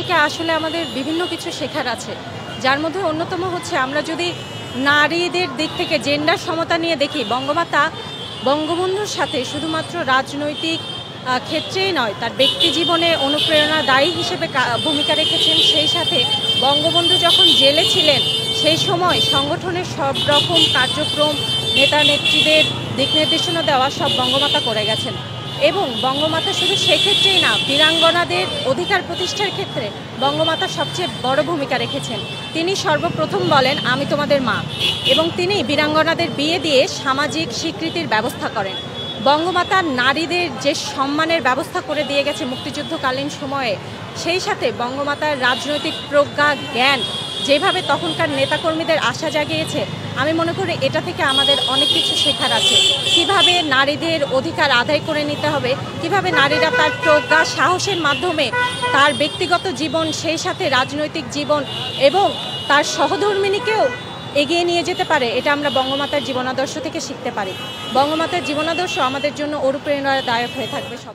থেকে আসলে আমাদের বিভিন্ন কিছু শেখার আছে, যার মধ্যে অন্যতম হচ্ছে আমরা যদি নারীদের দিক থেকে জেন্ডার সমতা নিয়ে দেখি, বঙ্গমাতা বঙ্গবন্ধুর সাথে শুধুমাত্র রাজনৈতিক ক্ষেত্রেই নয়, তার ব্যক্তি জীবনে অনুপ্রেরণাদায়ী হিসেবে ভূমিকা রেখেছেন। সেই সাথে বঙ্গবন্ধু যখন জেলে ছিলেন সেই সময় সংগঠনের সব রকম কার্যক্রম, নেতা নেত্রীদের দিক নির্দেশনা দেওয়া সব বঙ্গমাতা করে গেছেন। এবং বঙ্গমাতা শুধু সেক্ষেত্রেই না, বীরাঙ্গনাদের অধিকার প্রতিষ্ঠার ক্ষেত্রে বঙ্গমাতা সবচেয়ে বড় ভূমিকা রেখেছেন। তিনি সর্বপ্রথম বলেন, আমি তোমাদের মা, এবং তিনি বীরাঙ্গনাদের বিয়ে দিয়ে সামাজিক স্বীকৃতির ব্যবস্থা করেন। বঙ্গমাতা নারীদের যে সম্মানের ব্যবস্থা করে দিয়ে গেছে মুক্তিযুদ্ধকালীন সময়ে, সেই সাথে বঙ্গমাতার রাজনৈতিক প্রজ্ঞা, জ্ঞান যেভাবে তখনকার নেতাকর্মীদের আশা জাগিয়েছে, আমি মনে করি এটা থেকে আমাদের অনেক কিছু শেখার আছে। কিভাবে নারীদের অধিকার আদায় করে নিতে হবে, কিভাবে নারীরা তার প্রজ্ঞা, সাহসের মাধ্যমে তার ব্যক্তিগত জীবন, সেই সাথে রাজনৈতিক জীবন এবং তার সহধর্মিণীকেও এগিয়ে নিয়ে যেতে পারে, এটা আমরা বঙ্গমাতার জীবনাদর্শ থেকে শিখতে পারি। বঙ্গমাতার জীবনাদর্শ আমাদের জন্য অনুপ্রেরণাদায়ক হয়ে থাকবে সব।